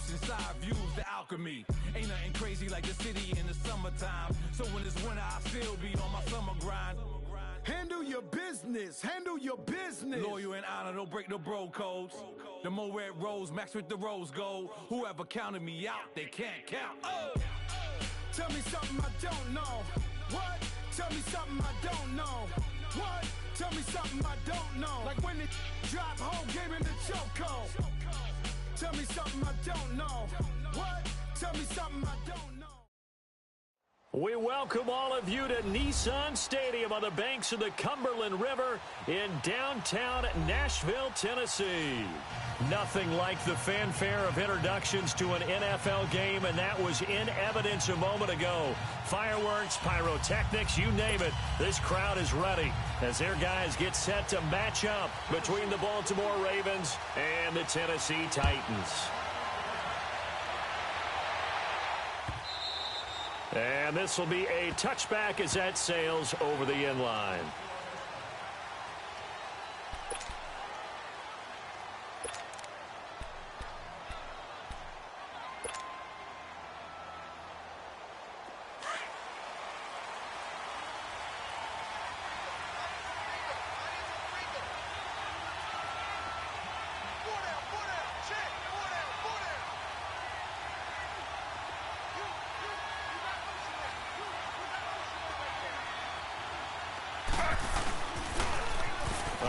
oceanside views, the alchemy. Ain't nothing crazy like the city in the summertime. So when it's winter, I still be on my summer grind. Handle your business, handle your business. Loyal and honor, don't break the bro codes. The more red rose, max with the rose gold. Whoever counted me out, they can't count. Oh! Tell me something I don't know. What? Tell me something I don't know. What? Tell me something I don't know. Like when it drop, whole game in the chokehold. Tell me something I don't know. What? Tell me something I don't know. We welcome all of you to Nissan Stadium on the banks of the Cumberland River in downtown Nashville, Tennessee. Nothing like the fanfare of introductions to an NFL game, and that was in evidence a moment ago. Fireworks, pyrotechnics, you name it. This crowd is ready as their guys get set to match up between the Baltimore Ravens and the Tennessee Titans. And this will be a touchback as that sails over the end line.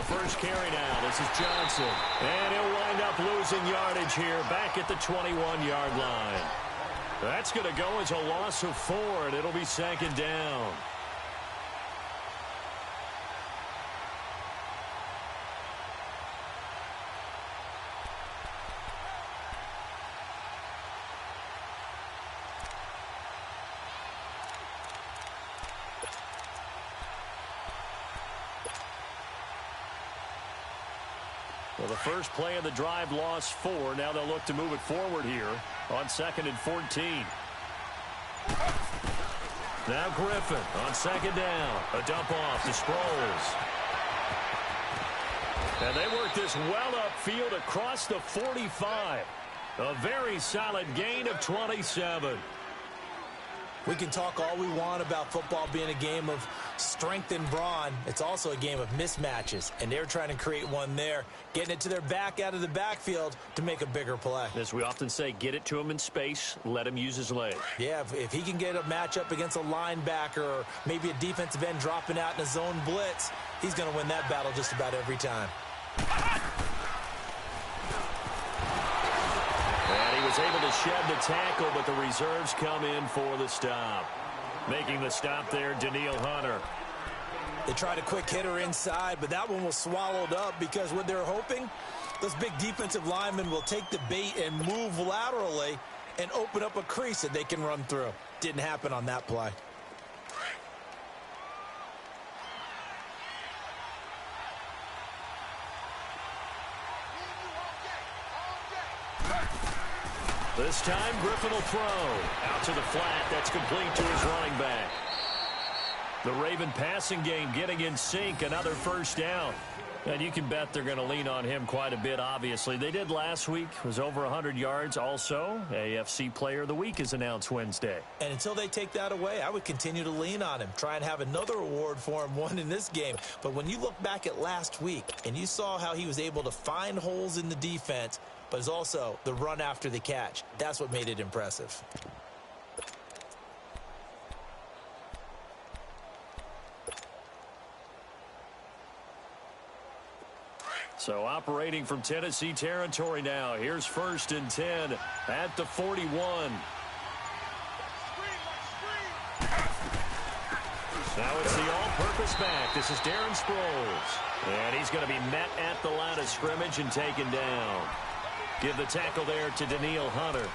First carry now. This is Johnson. And he'll wind up losing yardage here back at the 21-yard line. That's going to go as a loss of 4, and it'll be second down. Well, the first play of the drive lost 4. Now they'll look to move it forward here on 2nd and 14. Now Griffin on 2nd down. A dump off to Sproles. And they work this well upfield across the 45. A very solid gain of 27. We can talk all we want about football being a game of strength and brawn. It's also a game of mismatches, and they're trying to create one there, getting it to their back out of the backfield to make a bigger play. As we often say, get it to him in space, let him use his leg. Yeah, if he can get a matchup against a linebacker or maybe a defensive end dropping out in a zone blitz, he's going to win that battle just about every time. And he was able to shed the tackle, but the reserves come in for the stop. Making the stop there, Danielle Hunter. They tried a quick hitter inside, but that one was swallowed up because what they're hoping, those big defensive linemen will take the bait and move laterally and open up a crease that they can run through. Didn't happen on that play. This time, Griffin will throw. Out to the flat. That's complete to his running back. The Raven passing game getting in sync. Another first down. And you can bet they're going to lean on him quite a bit, obviously. They did last week. Was over 100 yards also. AFC Player of the Week is announced Wednesday. And until they take that away, I would continue to lean on him. Try and have another award for him, one in this game. But when you look back at last week and you saw how he was able to find holes in the defense, but it's also the run after the catch. That's what made it impressive. So operating from Tennessee territory now. Here's 1st and 10 at the 41. Now it's the all-purpose back. This is Darren Sproles. And he's going to be met at the line of scrimmage and taken down. Give the tackle there to Danielle Hunter.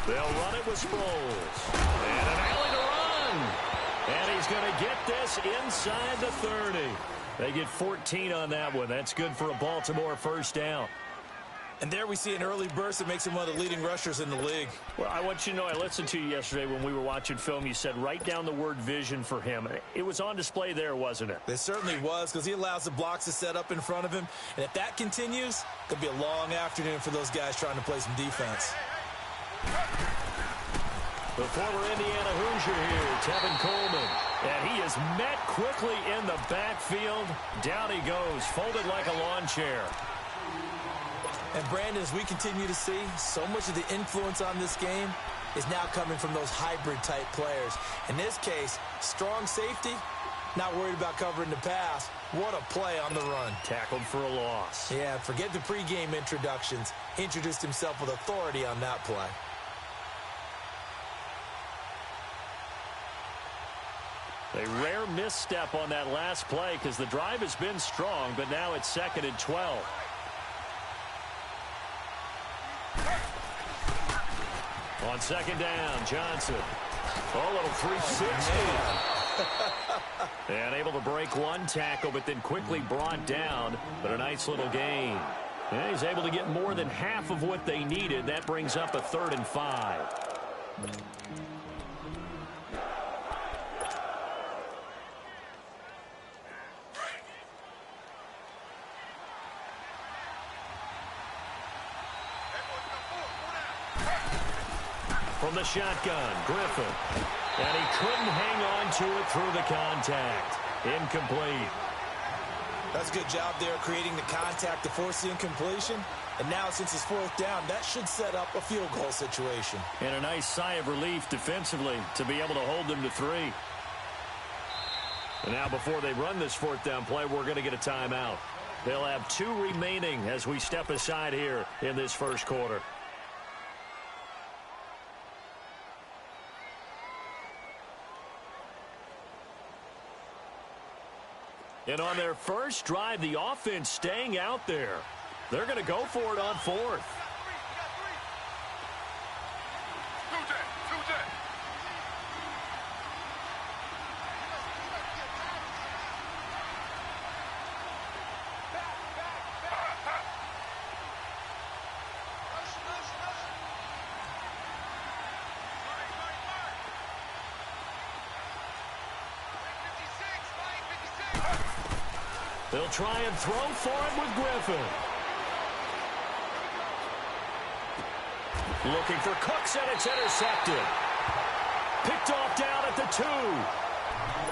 They'll run it with Sproles. And an alley to run. And he's going to get this inside the 30. They get 14 on that one. That's good for a Baltimore first down. And there we see an early burst that makes him one of the leading rushers in the league. Well, I want you to know, I listened to you yesterday when we were watching film. You said write down the word vision for him. It was on display there, wasn't it? It certainly was, because he allows the blocks to set up in front of him. And if that continues, it could be a long afternoon for those guys trying to play some defense. The former Indiana Hoosier here, Tevin Coleman. And he is met quickly in the backfield. Down he goes, folded like a lawn chair. And, Brandon, as we continue to see, so much of the influence on this game is now coming from those hybrid-type players. In this case, strong safety, not worried about covering the pass. What a play on the run. Tackled for a loss. Yeah, forget the pregame introductions. Introduced himself with authority on that play. A rare misstep on that last play because the drive has been strong, but now it's 2nd and 12. On 2nd down, Johnson. Oh, a little 360. And able to break one tackle, but then quickly brought down. But a nice little gain. And he's able to get more than half of what they needed. That brings up a 3rd and 5. From the shotgun, Griffin. And he couldn't hang on to it through the contact. Incomplete. That's a good job there, creating the contact to force the incompletion. And now, since it's 4th down, that should set up a field goal situation. And a nice sigh of relief defensively to be able to hold them to 3. And now, before they run this 4th down play, we're going to get a timeout. They'll have 2 remaining as we step aside here in this first quarter. And on their first drive, the offense staying out there. They're going to go for it on 4th. They'll try and throw for it with Griffin. Looking for Cooks, and it's intercepted. Picked off down at the 2.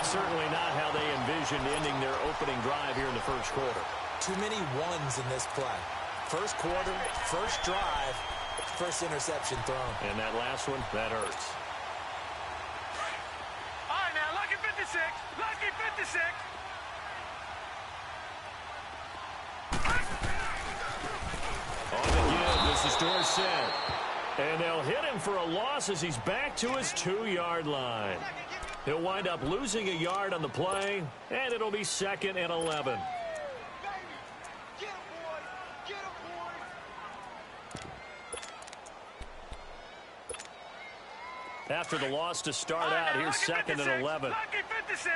Certainly not how they envisioned ending their opening drive here in the first quarter. Too many ones in this play. First quarter, first drive, first interception thrown. And that last one, that hurts. All right, now, lucky 56. Lucky 56. On the give, this is Dorsett. And they'll hit him for a loss as he's back to his 2-yard line. He'll wind up losing a yard on the play, and it'll be 2nd and 11. After the loss to start out, here's 2nd and 11. Lucky 56.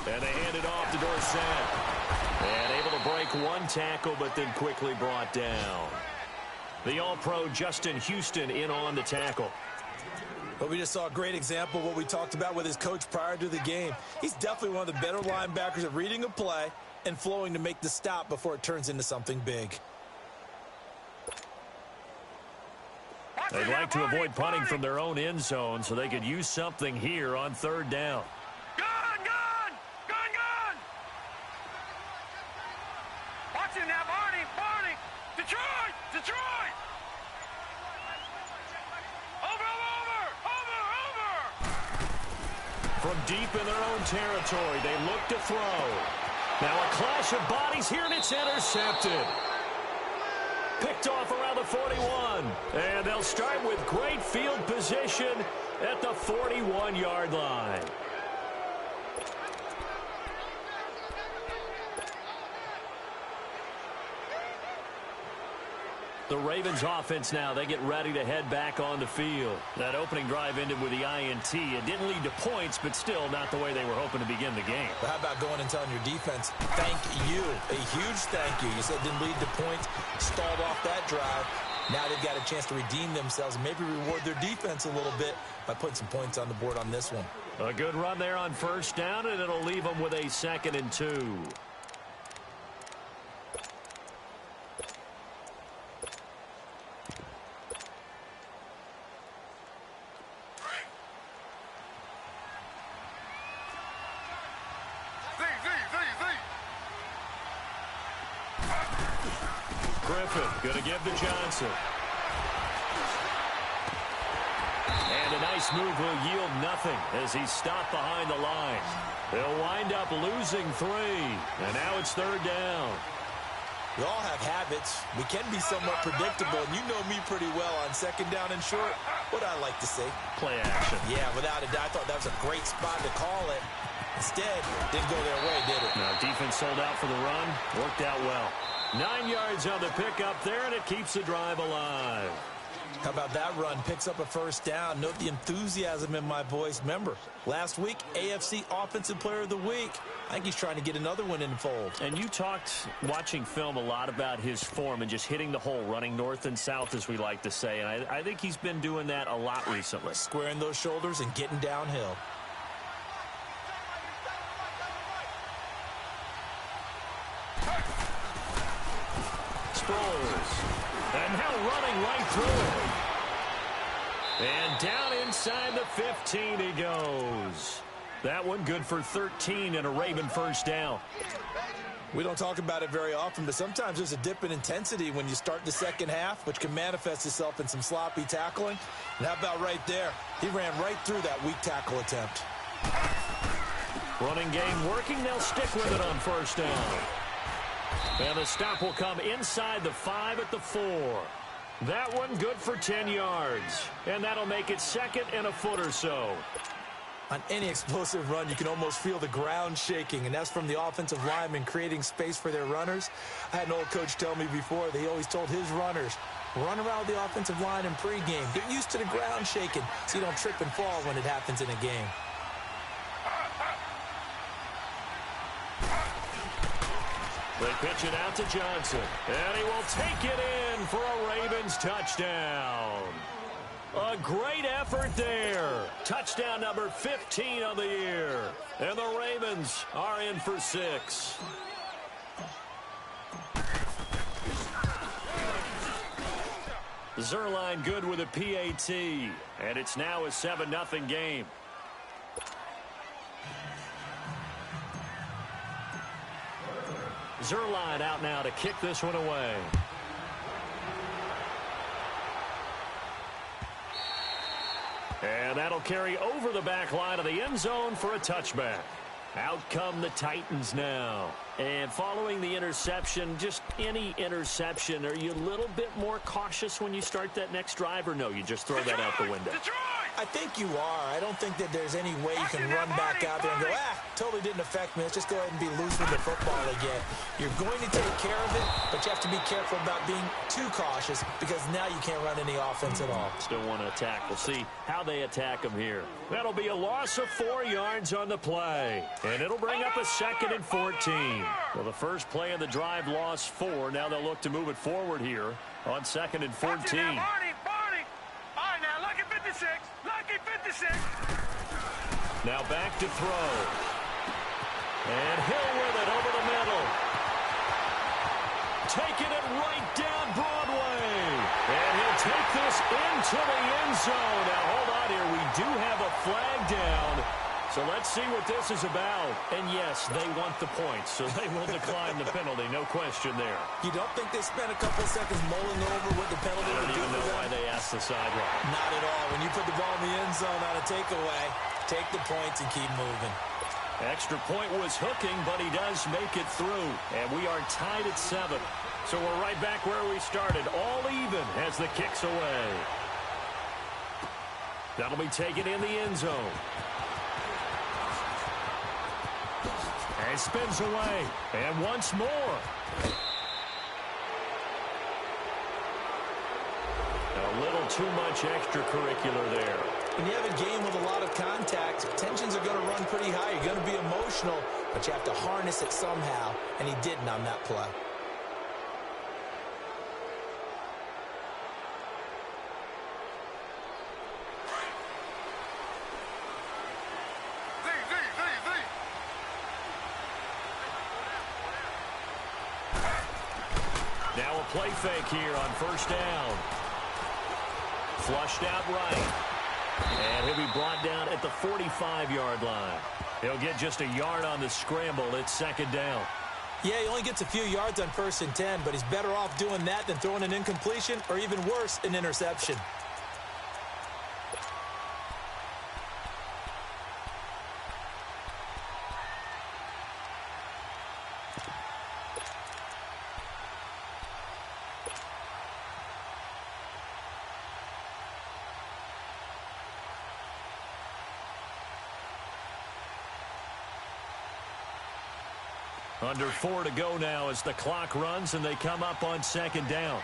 And they hand it off to Dorsett. And able to break one tackle, but then quickly brought down. The All-Pro Justin Houston in on the tackle. But we just saw a great example of what we talked about with his coach prior to the game. He's definitely one of the better linebackers at reading a play and flowing to make the stop before it turns into something big. They'd like to avoid punting from their own end zone so they could use something here on 3rd down. Detroit! Over! From deep in their own territory, they look to throw. Now a clash of bodies here, and it's intercepted. Picked off around the 41. And they'll start with great field position at the 41-yard line. The Ravens offense now, they get ready to head back on the field. That opening drive ended with the INT. It didn't lead to points, but still not the way they were hoping to begin the game. But how about going and telling your defense, thank you, a huge thank you. You said it didn't lead to points, stalled off that drive. Now they've got a chance to redeem themselves and maybe reward their defense a little bit by putting some points on the board on this one. A good run there on first down, and it'll leave them with a 2nd and 2. Going to give to Johnson. And a nice move will yield nothing as he's stopped behind the line. They'll wind up losing 3. And now it's 3rd down. We all have habits. We can be somewhat predictable, and you know me pretty well on 2nd down and short. What I like to say? Play action. Yeah, without a doubt. I thought that was a great spot to call it. Instead, didn't go their way, did it? No, defense sold out for the run. Worked out well. 9 yards on the pickup there, and it keeps the drive alive. How about that run? Picks up a 1st down. Note the enthusiasm in my voice. Remember, last week, AFC Offensive Player of the Week. I think he's trying to get another one in the fold. And you talked, watching film, a lot about his form and just hitting the hole, running north and south, as we like to say. And I think he's been doing that a lot recently. Squaring those shoulders and getting downhill. And now running right through it. And down inside the 15 he goes. That one good for 13 and a Raven 1st down. We don't talk about it very often, but sometimes there's a dip in intensity when you start the 2nd half, which can manifest itself in some sloppy tackling. And how about right there? He ran right through that weak tackle attempt. Running game working. They'll stick with it on 1st down. And the stop will come inside the 5 at the 4. That one good for 10 yards. And that'll make it 2nd and a foot or so. On any explosive run, you can almost feel the ground shaking, and that's from the offensive linemen creating space for their runners. I had an old coach tell me before, they always told his runners, run around the offensive line in pregame. Get used to the ground shaking so you don't trip and fall when it happens in a game. They pitch it out to Johnson, and he will take it in for a Ravens touchdown. A great effort there. Touchdown number 15 of the year. And the Ravens are in for 6. Zerline good with a PAT, and it's now a 7-0 game. Zerline out now to kick this one away. And that'll carry over the back line of the end zone for a touchback. Out come the Titans now. And following the interception, just any interception, are you a little bit more cautious when you start that next drive, or no, you just throw that out the window? I think you are. I don't think that there's any way you can run back out there and go, totally didn't affect me. Let's just go ahead and be loose with the football again. You're going to take care of it, but you have to be careful about being too cautious because now you can't run any offense at all. Still want to attack. We'll see how they attack them here. That'll be a loss of 4 yards on the play, and it'll bring up a 2nd and 14. Well, the first play of the drive lost 4. Now they'll look to move it forward here on 2nd and 14. All right, now look at 56. Lucky 56. Now back to throw. And Hill with it over the middle. Taking it right down Broadway. And he'll take this into the end zone. Now hold on here. We do have a flag down. So let's see what this is about. And yes, they want the points, so they will decline the penalty. No question there. You don't think they spent a couple seconds mulling over what the penalty I would don't do even know for why them? they asked the sideline. Not at all. When you put the ball in the end zone on a takeaway, take the points and keep moving. Extra point was hooking, but he does make it through. And we are tied at 7. So we're right back where we started. All even as the kick's away. That'll be taken in the end zone. And spins away. And once more. A little too much extracurricular there. When you have a game with a lot of contact, tensions are going to run pretty high. You're going to be emotional, but you have to harness it somehow, and he didn't on that play. Now a play fake here on first down. Flushed out right. And he'll be brought down at the 45-yard line. He'll get just a yard on the scramble. It's second down. Yeah, he only gets a few yards on 1st and 10, but he's better off doing that than throwing an incompletion or even worse, an interception. Under 4 to go now as the clock runs and they come up on second down.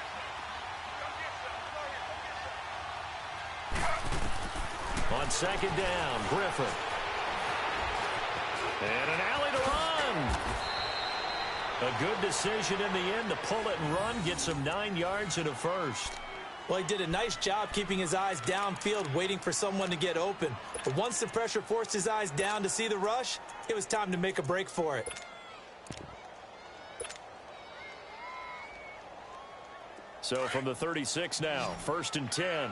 On second down, Griffin. And an alley to run. A good decision in the end to pull it and run, get some 9 yards and a first. Well, he did a nice job keeping his eyes downfield, waiting for someone to get open. But once the pressure forced his eyes down to see the rush, it was time to make a break for it. So from the 36 now, 1st and 10.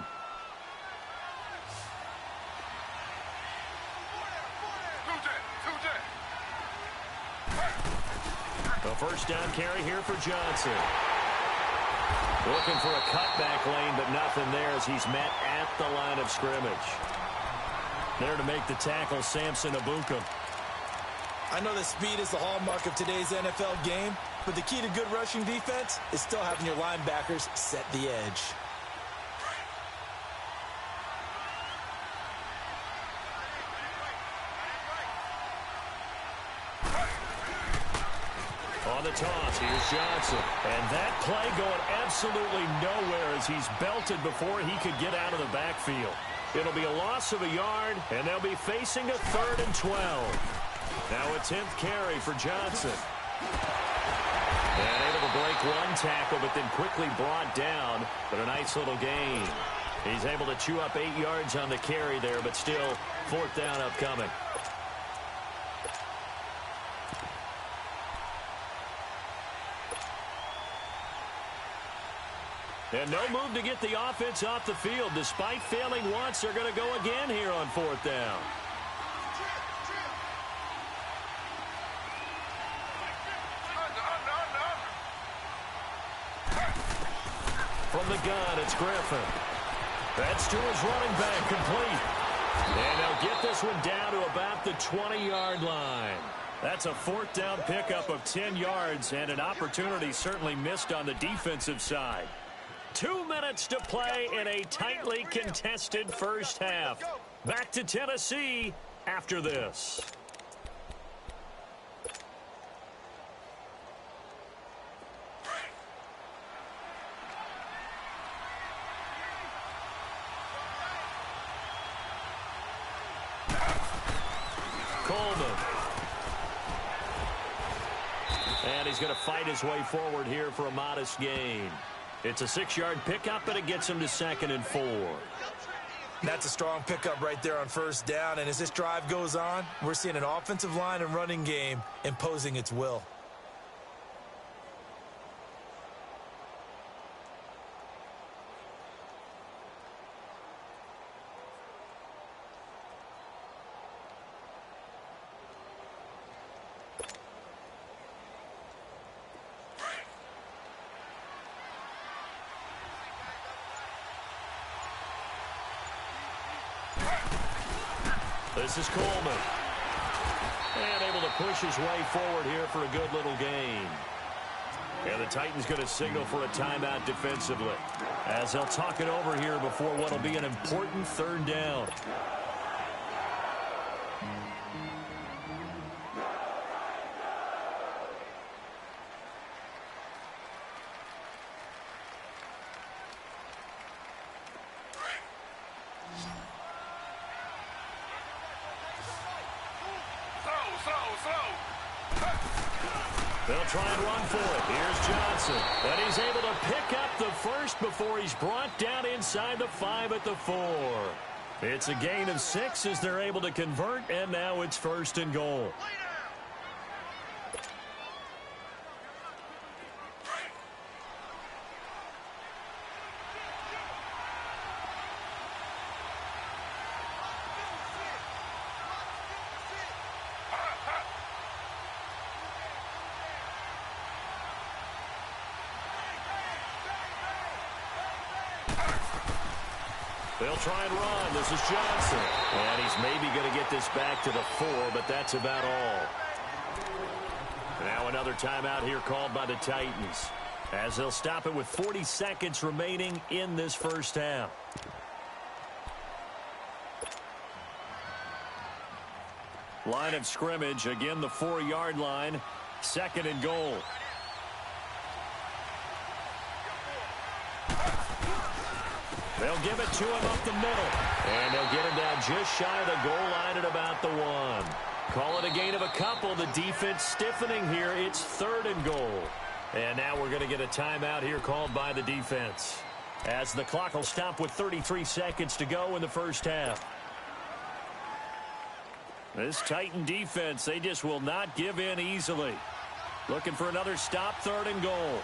The first down carry here for Johnson. Looking for a cutback lane, but nothing there as he's met at the line of scrimmage. There to make the tackle, Samson Abuka. I know that speed is the hallmark of today's NFL game, but the key to good rushing defense is still having your linebackers set the edge. On the toss, here's Johnson. And that play going absolutely nowhere as he's belted before he could get out of the backfield. It'll be a loss of a yard, and they'll be facing a 3rd and 12. Now a 10th carry for Johnson. And able to break one tackle, but then quickly brought down. But a nice little gain. He's able to chew up 8 yards on the carry there, but still 4th down upcoming. And no move to get the offense off the field. Despite failing once, they're going to go again here on 4th down. From the gun, it's Griffin. That's to his running back, complete. And they'll get this one down to about the 20-yard line. That's a 4th down pickup of 10 yards and an opportunity certainly missed on the defensive side. 2 minutes to play in a tightly contested first half. Back to Tennessee after this. And he's going to fight his way forward here for a modest gain. It's a 6-yard pickup, and it gets him to 2nd and 4. That's a strong pickup right there on 1st down. And as this drive goes on, we're seeing an offensive line and running game imposing its will. This is Coleman. And able to push his way forward here for a good little gain. And the Titans going to signal for a timeout defensively, as they'll talk it over here before what will be an important 3rd down. They'll try and run for it. Here's Johnson. And he's able to pick up the first before he's brought down inside the 5 at the 4. It's a gain of 6 as they're able to convert, and now it's 1st and goal. They'll try and run. This is Johnson. And he's maybe going to get this back to the 4, but that's about all. Now another timeout here called by the Titans, as they'll stop it with 40 seconds remaining in this first half. Line of scrimmage, again the 4-yard line, 2nd and goal. They'll give it to him up the middle. And they'll get him down just shy of the goal line at about the 1. Call it a gain of a couple. The defense stiffening here. It's 3rd and goal. And now we're going to get a timeout here called by the defense, as the clock will stop with 33 seconds to go in the first half. This Titan defense, they just will not give in easily. Looking for another stop, 3rd and goal.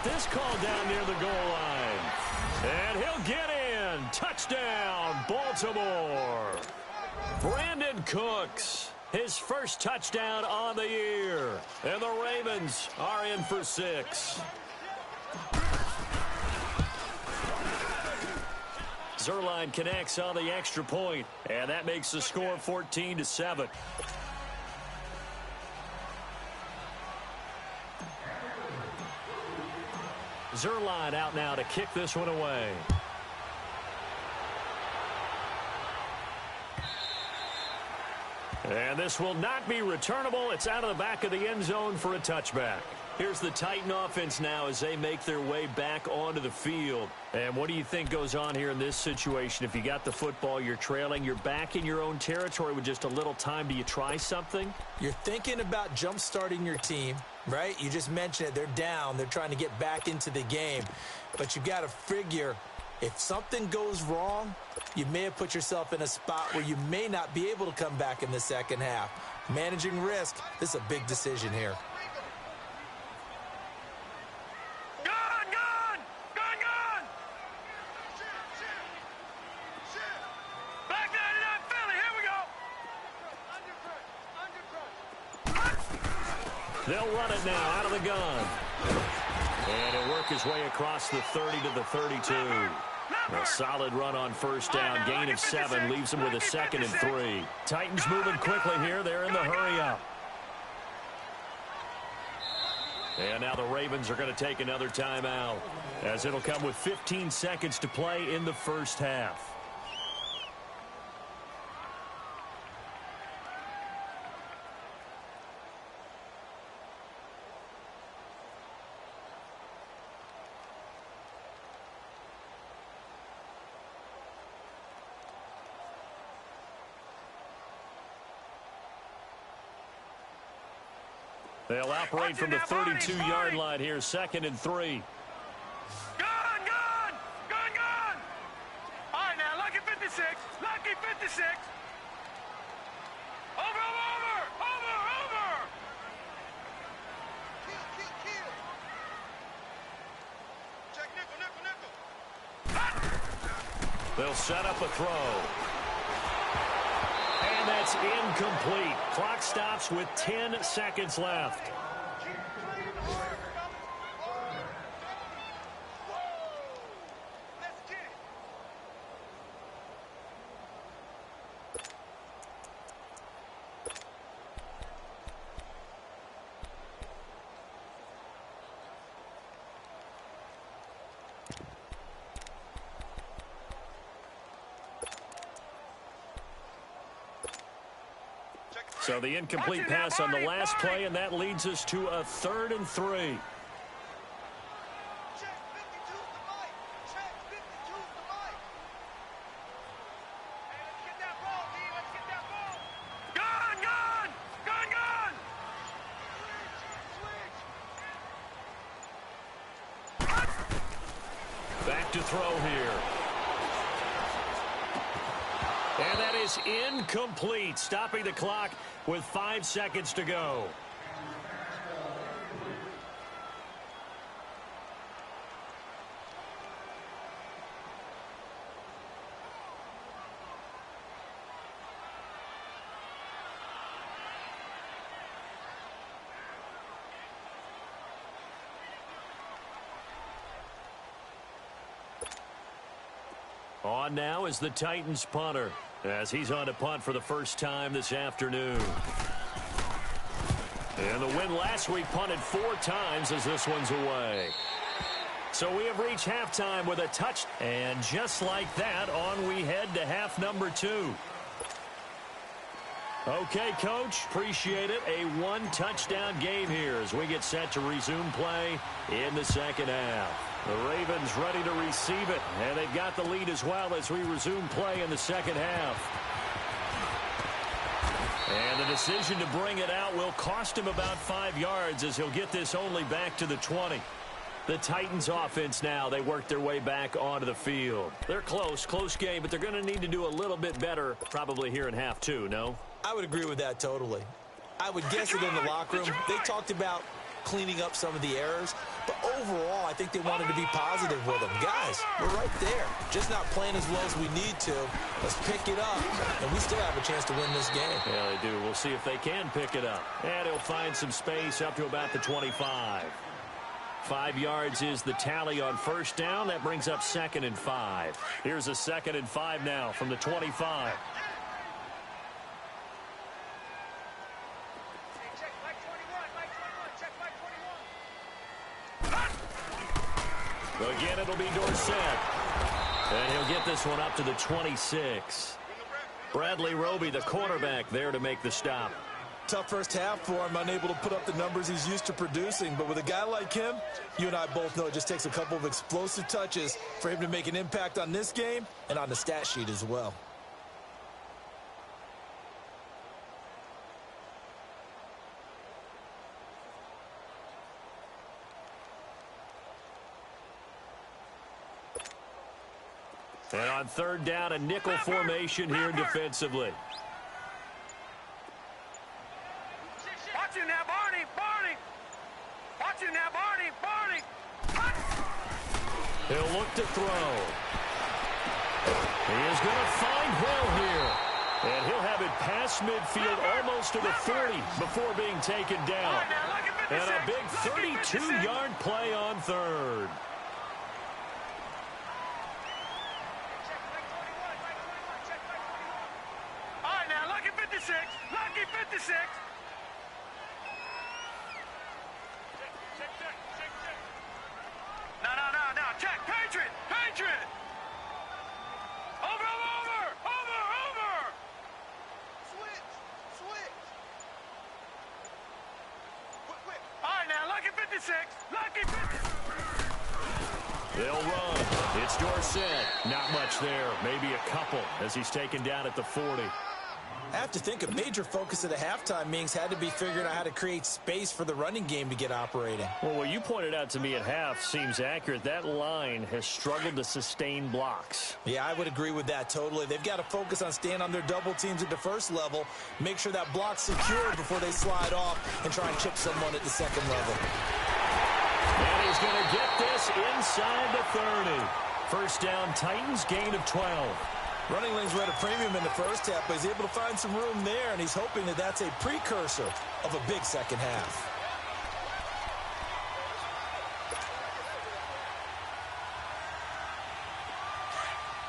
This call down near the goal line. And he'll get in. Touchdown, Baltimore. Brandon Cooks, his first touchdown on the year. And the Ravens are in for 6. Zerline connects on the extra point, and that makes the score 14-7. Zerline out now to kick this one away. And this will not be returnable. It's out of the back of the end zone for a touchback. Here's the Titan offense now as they make their way back onto the field. And what do you think goes on here in this situation? If you got the football, you're trailing, you're back in your own territory with just a little time. Do you try something? You're thinking about jump-starting your team, right? You just mentioned it. They're down. They're trying to get back into the game. But you've got to figure, if something goes wrong, you may have put yourself in a spot where you may not be able to come back in the second half. Managing risk, this is a big decision here. They'll run it now out of the gun. And he'll work his way across the 30 to the 32. A solid run on first down. Gain of 7 leaves him with a 2nd and 3. Titans moving quickly here. They're in the hurry up. And now the Ravens are going to take another timeout, as it'll come with 15 seconds to play in the first half. They'll operate from the 32-yard line here, 2nd and 3. Gun! All right, now, lucky 56. Lucky 56. Over! Kill. Check nickel. They'll set up a throw. And that's incomplete. Clock stops with 10 seconds left. So the incomplete pass on the last play, and that leads us to a 3rd and 3. to throw here. And that is incomplete, stopping the clock with 5 seconds to go. On now is the Titans punter, as he's on to punt for the first time this afternoon. And the win last week punted 4 times as this one's away. So we have reached halftime with a touch. And just like that, on we head to half number 2. Okay, Coach, appreciate it. A 1-touchdown game here as we get set to resume play in the second half. The Ravens ready to receive it, and they've got the lead as well as we resume play in the second half. And the decision to bring it out will cost him about 5 yards as he'll get this only back to the 20. The Titans offense now, they work their way back onto the field. They're close game, but they're going to need to do a little bit better probably here in half 2, no? I would agree with that totally. I would guess that in the locker room, they talked about cleaning up some of the errors, but overall, I think they wanted to be positive with them. Guys, we're right there. Just not playing as well as we need to. Let's pick it up, and we still have a chance to win this game. Yeah, they do. We'll see if they can pick it up. And he'll find some space up to about the 25. 5 yards is the tally on first down. That brings up 2nd and 5. Here's a 2nd and 5 now from the 25. Again, it'll be Dorsett. And he'll get this one up to the 26. Bradley Roby, the quarterback, there to make the stop. Tough first half for him, unable to put up the numbers he's used to producing. But with a guy like him, you and I both know it just takes a couple of explosive touches for him to make an impact on this game and on the stat sheet as well. And on 3rd down, a nickel formation here defensively. Watch it now, Barney! Watch it now, Barney! He'll look to throw. He is going to find Hill here. And he'll have it past midfield almost to the 30 before being taken down. And a big 32-yard play on 3rd. Lucky 56. No. Check. Patriot. Over. Switch. Quick. All right, now, Lucky 56. They'll run. It's Dorsett. Not much there. Maybe a couple as he's taken down at the 40. I have to think a major focus at the halftime meetings had to be figuring out how to create space for the running game to get operating. Well, what you pointed out to me at half seems accurate. That line has struggled to sustain blocks. Yeah, I would agree with that totally. They've got to focus on staying on their double teams at the first level, make sure that block's secured before they slide off and try and chip someone at the second level. And he's going to get this inside the 30. First down, Titans, gain of 12. Running lanes were at a premium in the first half, but he's able to find some room there, and he's hoping that that's a precursor of a big second half.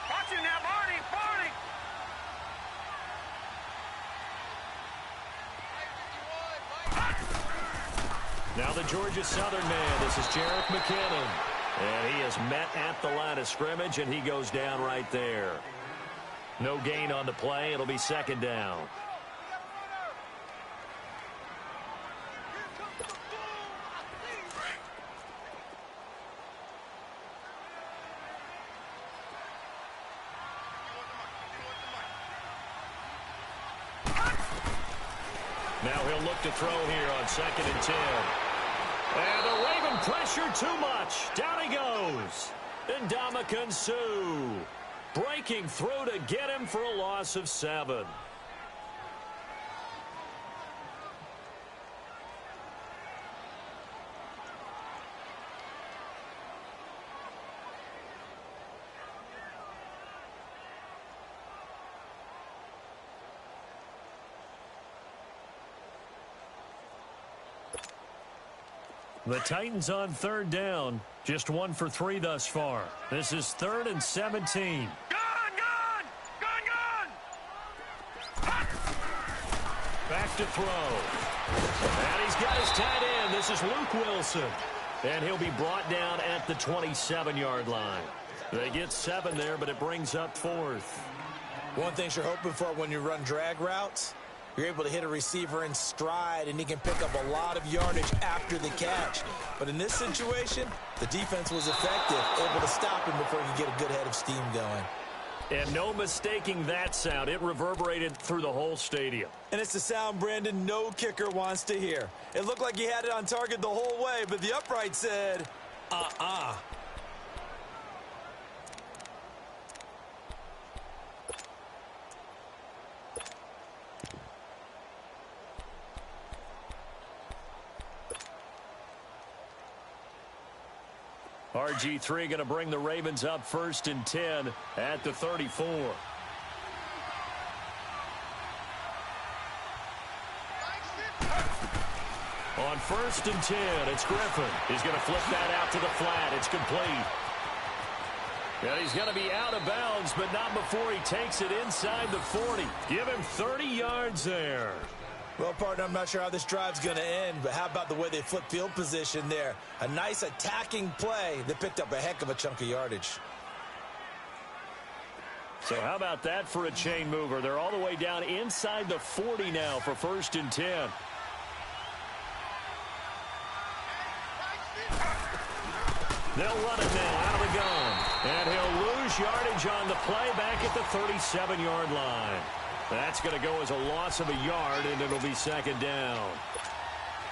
Watch it now, Barney. Now the Georgia Southern man. This is Jerick McKinnon. And he is met at the line of scrimmage, and he goes down right there. No gain on the play. It'll be 2nd down. Now he'll look to throw here on 2nd and 10. And the Raven pressure too much. Down he goes. And Ndamukong Suh breaking through to get him for a loss of 7. The Titans on 3rd down. Just 1 for 3 thus far. This is 3rd and 17. Back to throw. And he's got his tight end. This is Luke Wilson. And he'll be brought down at the 27-yard line. They get 7 there, but it brings up 4th. One thing you're hoping for when you run drag routes, you're able to hit a receiver in stride, and he can pick up a lot of yardage after the catch. But in this situation, the defense was effective, able to stop him before he could get a good head of steam going. And no mistaking that sound. It reverberated through the whole stadium. And it's the sound, Brandon, no kicker wants to hear. It looked like he had it on target the whole way, but the upright said, RG3 going to bring the Ravens up 1st and 10 at the 34. On 1st and 10, it's Griffin. He's going to flip that out to the flat. It's complete. And he's going to be out of bounds, but not before he takes it inside the 40. Give him 30 yards there. Well, partner, I'm not sure how this drive's going to end, but how about the way they flip field position there? A nice attacking play that picked up a heck of a chunk of yardage. So how about that for a chain mover? They're all the way down inside the 40 now for 1st and 10. They'll run it now out of the gun. And he'll lose yardage on the play back at the 37-yard line. That's going to go as a loss of a yard, and it'll be 2nd down.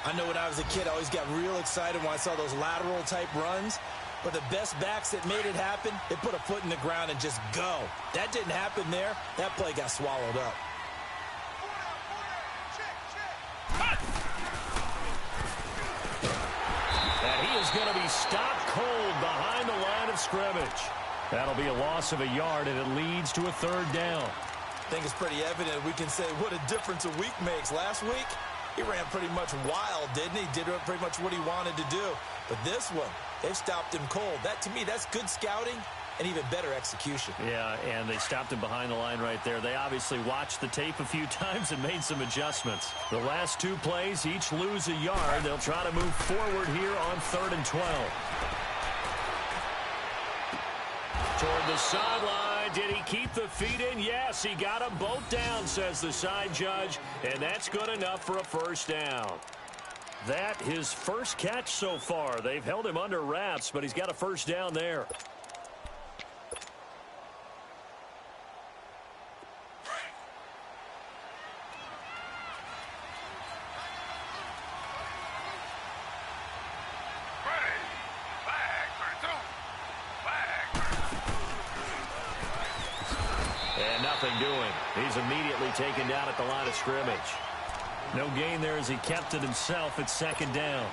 I know when I was a kid, I always got real excited when I saw those lateral-type runs. But the best backs that made it happen, they put a foot in the ground and just go. That didn't happen there. That play got swallowed up. And he is going to be stopped cold behind the line of scrimmage. That'll be a loss of a yard, and it leads to a 3rd down. I think it's pretty evident we can say what a difference a week makes. Last week, he ran pretty much wild, didn't he? Did pretty much what he wanted to do. But this one, they've stopped him cold. That, to me, that's good scouting and even better execution. Yeah, and they stopped him behind the line right there. They obviously watched the tape a few times and made some adjustments. The last 2 plays each lose a yard. They'll try to move forward here on 3rd and 12. Toward the sideline. Did he keep the feet in? Yes, he got them both down, says the side judge, and that's good enough for a 1st down. That his first catch so far. They've held him under wraps, but he's got a 1st down there. Doing. He's immediately taken down at the line of scrimmage. No gain there as he kept it himself at 2nd down.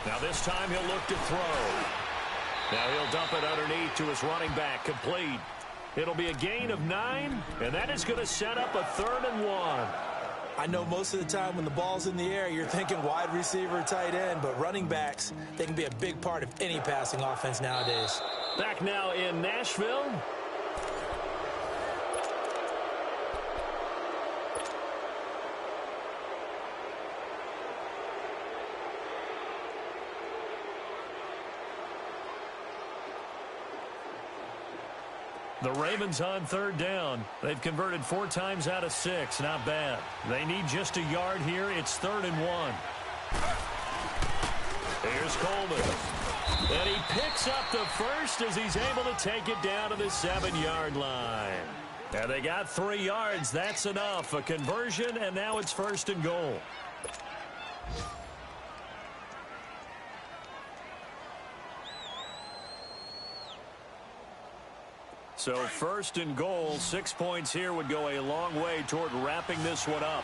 Now this time he'll look to throw. Now he'll dump it underneath to his running back, complete. It'll be a gain of 9, and that is going to set up a 3rd and 1. I know most of the time when the ball's in the air, you're thinking wide receiver, tight end, but running backs, they can be a big part of any passing offense nowadays. Back now in Nashville. The Ravens on 3rd down. They've converted 4 times out of 6. Not bad. They need just a yard here. It's 3rd and 1. Here's Coleman. And he picks up the first as he's able to take it down to the 7-yard line. And they got 3 yards. That's enough. A conversion, and now it's 1st and goal. So 1st and goal, 6 points here would go a long way toward wrapping this one up.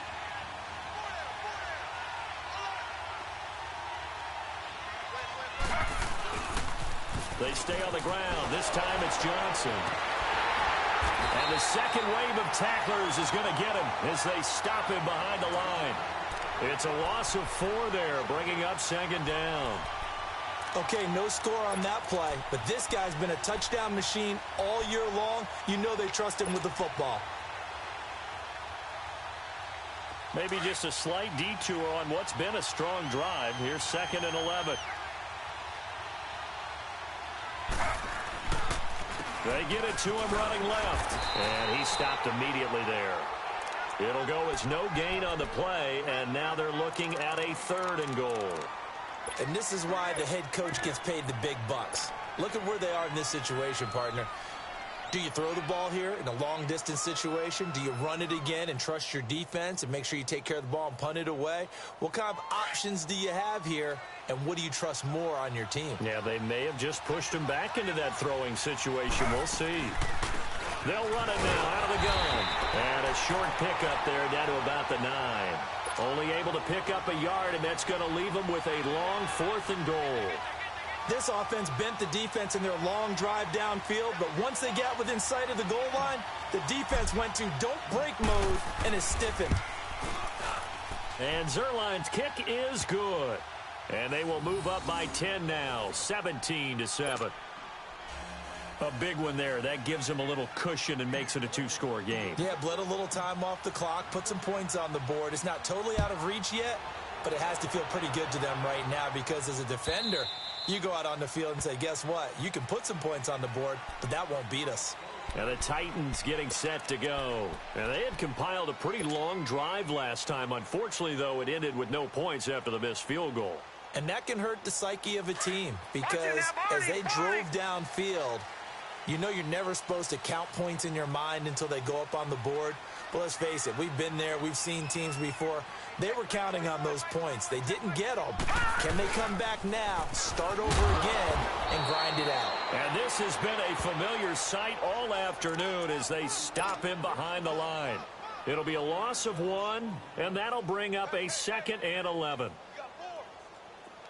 They stay on the ground. This time it's Johnson. And the second wave of tacklers is going to get him as they stop him behind the line. It's a loss of 4 there, bringing up 2nd down. Okay, no score on that play, but this guy's been a touchdown machine all year long. You know they trust him with the football. Maybe just a slight detour on what's been a strong drive. Here's 2nd and 11. They get it to him running left, and he stopped immediately there. It'll go as no gain on the play, and now they're looking at a 3rd and goal. And this is why the head coach gets paid the big bucks. Look at where they are in this situation, partner. Do you throw the ball here in a long-distance situation? Do you run it again and trust your defense and make sure you take care of the ball and punt it away? What kind of options do you have here, and what do you trust more on your team? Yeah, they may have just pushed him back into that throwing situation. We'll see. They'll run it now out of the gun. And a short pickup there down to about the 9. Only able to pick up a yard, and that's going to leave them with a long 4th and goal. This offense bent the defense in their long drive downfield, but once they got within sight of the goal line, the defense went to don't break mode and is stiffened. And Zerline's kick is good. And they will move up by 10 now, 17-7. A big one there. That gives them a little cushion and makes it a 2-score game. Yeah, bled a little time off the clock, put some points on the board. It's not totally out of reach yet, but it has to feel pretty good to them right now because as a defender, you go out on the field and say, guess what? You can put some points on the board, but that won't beat us. And the Titans getting set to go. And they had compiled a pretty long drive last time. Unfortunately, though, it ended with no points after the missed field goal. And that can hurt the psyche of a team because as they drove downfield, you know you're never supposed to count points in your mind until they go up on the board. But let's face it, we've been there. We've seen teams before. They were counting on those points. They didn't get them. Can they come back now, start over again, and grind it out? And this has been a familiar sight all afternoon as they stop him behind the line. It'll be a loss of 1, and that'll bring up a 2nd and 11.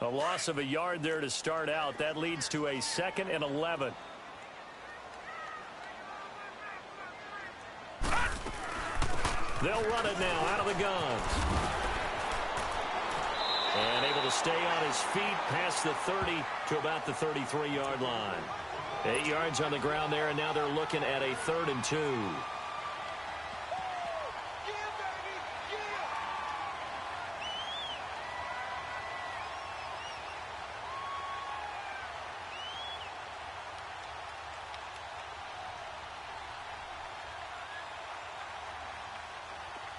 A loss of a yard there to start out. That leads to a 2nd and 11. They'll run it now out of the guns. And able to stay on his feet past the 30 to about the 33-yard line. 8 yards on the ground there, and now they're looking at a 3rd and 2.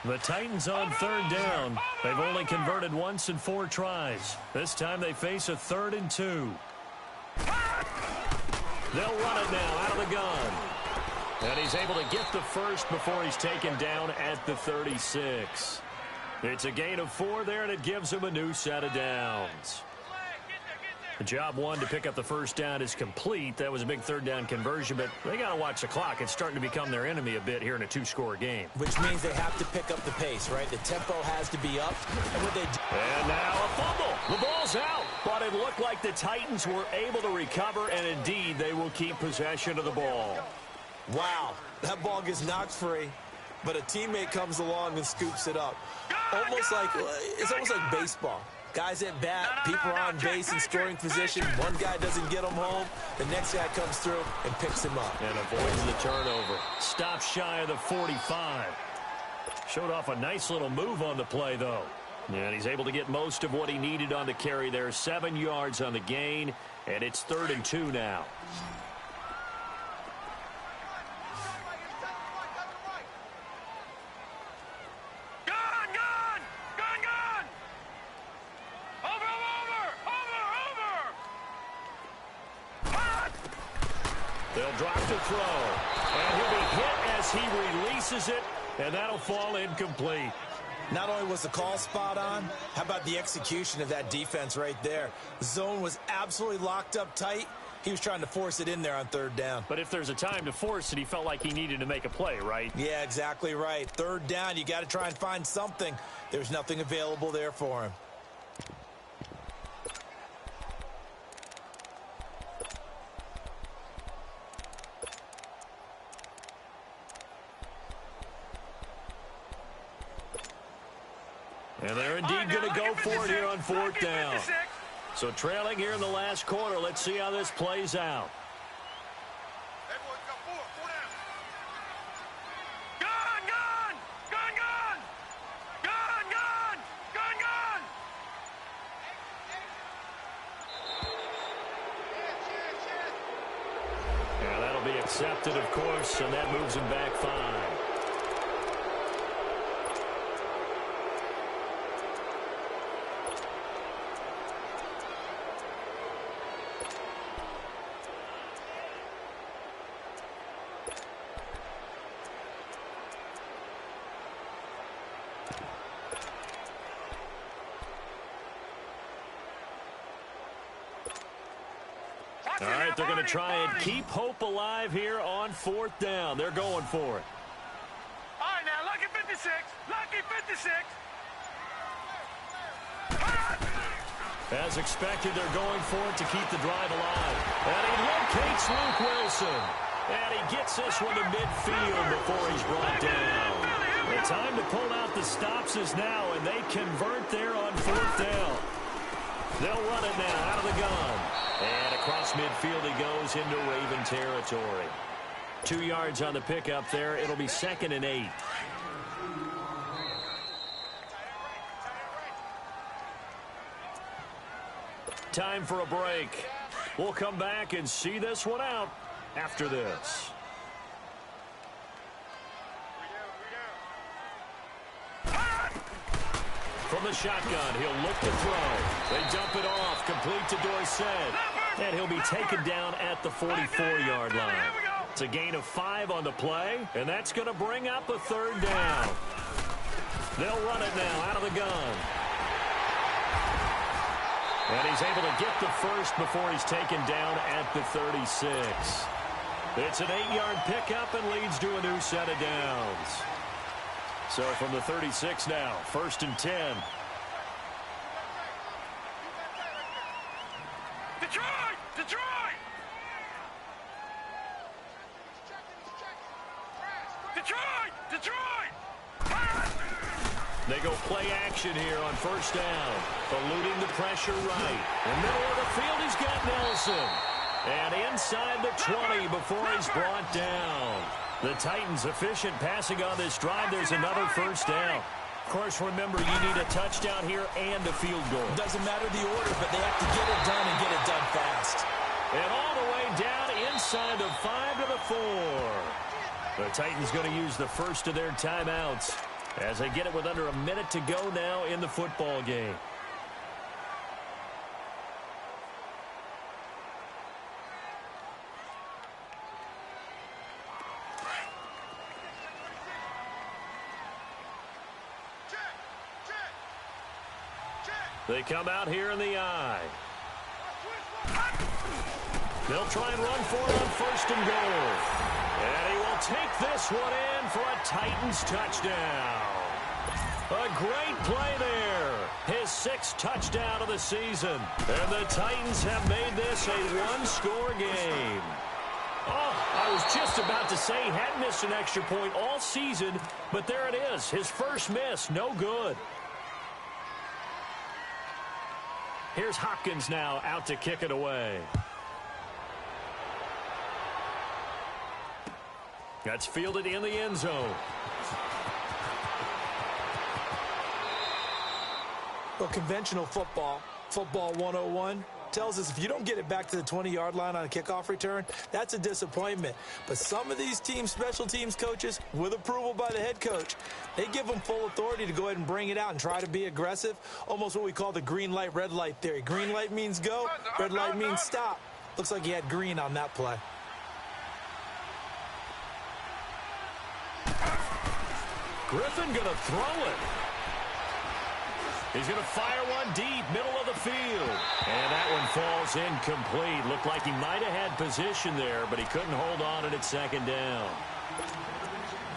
The Titans on 3rd down. They've only converted once in 4 tries. This time they face a 3rd and 2. They'll run it now out of the gun. And he's able to get the first before he's taken down at the 36. It's a gain of 4 there, and it gives him a new set of downs. Job 1 to pick up the first down is complete. That was a big 3rd down conversion, but they got to watch the clock. It's starting to become their enemy a bit here in a 2-score game. Which means they have to pick up the pace, right? The tempo has to be up. And what they do. And now a fumble. The ball's out. But it looked like the Titans were able to recover, and indeed they will keep possession of the ball. Wow, that ball gets knocked free, but a teammate comes along and scoops it up. It's almost like baseball. Guys at bat, people are on base in scoring position. One guy doesn't get him home. The next guy comes through and picks him up. And avoids the turnover. Stops shy of the 45. Showed off a nice little move on the play, though. And he's able to get most of what he needed on the carry there. 7 yards on the gain, and it's 3rd and 2 now. They'll drop to throw. And he'll be hit as he releases it, and that'll fall incomplete. Not only was the call spot on, how about the execution of that defense right there? The zone was absolutely locked up tight. He was trying to force it in there on third down. But if there's a time to force it, he felt like he needed to make a play, right? Yeah, exactly right. Third down, you got to try and find something. There's nothing available there for him. And they're indeed going to go for it here on fourth down. So trailing here in the last quarter. Let's see how this plays out. Yeah, that'll be accepted, of course, and that moves him back 5. All right, they're going to try and keep hope alive here on fourth down. They're going for it. All right, now, lucky 56. Lucky 56. As expected, they're going for it to keep the drive alive. And he locates Luke Wilson. And he gets this one to midfield before he's brought down. The time to pull out the stops is now, and they convert there on fourth down. They'll run it now out of the gun. And across midfield he goes into Raven territory. 2 yards on the pickup there. It'll be 2nd and 8. Time for a break. We'll come back and see this one out after this. From the shotgun, he'll look to throw. They dump it off, complete to Dorsett. And he'll be taken down at the 44-yard line. It's a gain of 5 on the play, and that's going to bring up a third down. They'll run it now out of the gun. And he's able to get the first before he's taken down at the 36. It's an 8-yard pickup and leads to a new set of downs. So from the 36 now, 1st and 10. Detroit! Detroit! Detroit! Detroit! They go play action here on 1st down. Eluding the pressure right. In the middle of the field, he's got Nelson. And inside the 20 before he's brought down. The Titans efficient passing on this drive. There's another 1st down. Of course, remember, you need a touchdown here and a field goal. Doesn't matter the order, but they have to get it done and get it done fast. And all the way down inside the 5 to the 4. The Titans going to use the first of their timeouts as they get it with under a minute to go now in the football game. They come out here in the eye. They'll try and run for it on 1st and goal. And he will take this one in for a Titans touchdown. A great play there. His 6th touchdown of the season. And the Titans have made this a one-score game. Oh, I was just about to say he hadn't missed an extra point all season, but there it is. His first miss, no good. Here's Hopkins now out to kick it away. That's fielded in the end zone. Well, conventional football 101, tells us if you don't get it back to the 20-yard line on a kickoff return, that's a disappointment. But some of these teams, special teams coaches, with approval by the head coach, they give them full authority to go ahead and bring it out and try to be aggressive, almost what we call the green light, red light theory. Green light means go, red light means stop. Looks like he had green on that play. Griffin going to throw it. He's going to fire one deep, middle of the field. And that one falls incomplete. Looked like he might have had position there, but he couldn't hold on it at second down.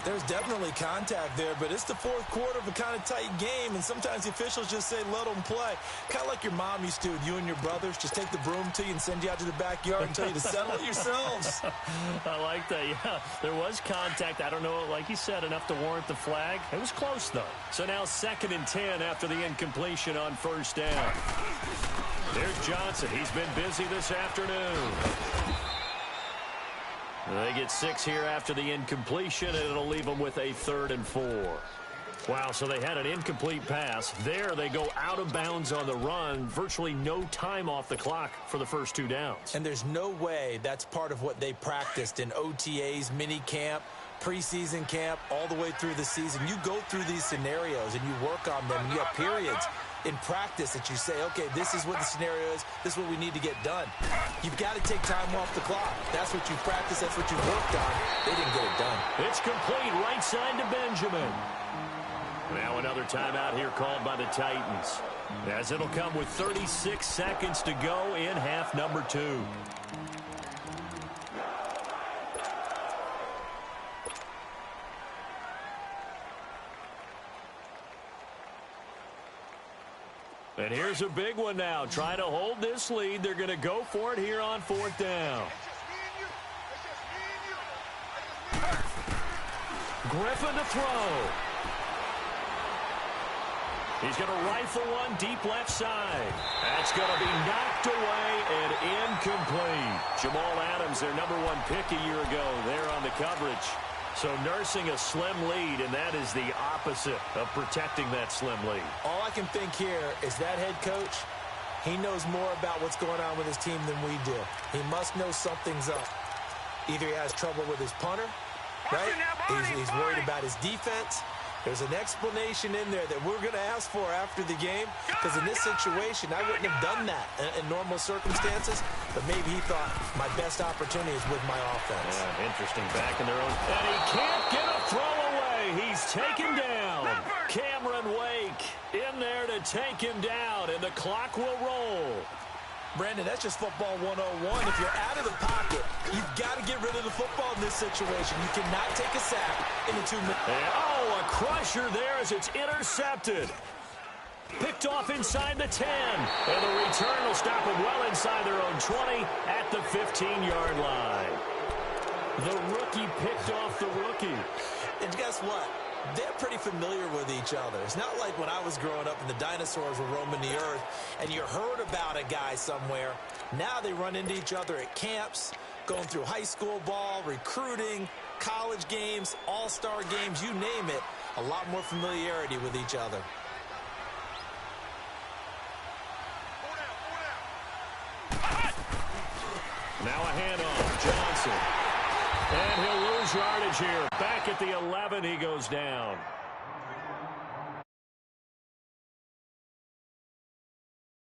There's definitely contact there, but it's the fourth quarter of a kind of tight game, and sometimes the officials just say, let them play. Kind of like your mom used to with you and your brothers. Just take the broom to you and send you out to the backyard and tell you to settle it yourselves. I like that, yeah. There was contact. I don't know, like you said, enough to warrant the flag. It was close, though. So now 2nd and 10 after the incompletion on first down. There's Johnson. He's been busy this afternoon. They get 6 here after the incompletion, and it'll leave them with a 3rd and 4. Wow, so they had an incomplete pass. There they go out of bounds on the run. Virtually no time off the clock for the first 2 downs. And there's no way that's part of what they practiced in OTAs, mini camp, preseason camp, all the way through the season. You go through these scenarios and you work on them, and you have periods in practice that you say, okay, this is what the scenario is, this is what we need to get done. You've got to take time off the clock. That's what you practice, that's what you worked on. They didn't get it done. It's complete, right side to Benjamin. Now another timeout here called by the Titans, as it'll come with 36 seconds to go in half number 2. And here's a big one now. Trying to hold this lead. They're going to go for it here on 4th down. Griffin to throw. He's going to rifle one deep left side. That's going to be knocked away and incomplete. Jamal Adams, their #1 pick a year ago, there on the coverage. So nursing a slim lead, and that is the opposite of protecting that slim lead. All I can think here is that head coach, he knows more about what's going on with his team than we do. He must know something's up. Either he has trouble with his punter, right? He's worried about his defense. There's an explanation in there that we're going to ask for after the game, because in this situation, I wouldn't have done that in normal circumstances, but maybe he thought my best opportunity is with my offense. Yeah, interesting, back in their own. And he can't get a throw away. He's taken down. Cameron Wake in there to take him down, and the clock will roll. Brandon, that's just football 101. If you're out of the pocket, you've got to get rid of the football in this situation. You cannot take a sack in the 2 minutes. Oh, a crusher there as it's intercepted. Picked off inside the 10. And the return will stop them well inside their own 20 at the 15-yard line. The rookie picked off the rookie. And guess what? They're pretty familiar with each other. It's not like when I was growing up and the dinosaurs were roaming the earth and you heard about a guy somewhere. Now they run into each other at camps, going through high school ball, recruiting, college games, all-star games, you name it. A lot more familiarity with each other. Now a handoff, Johnson. And he'll lose yardage here. Back at the 11, he goes down.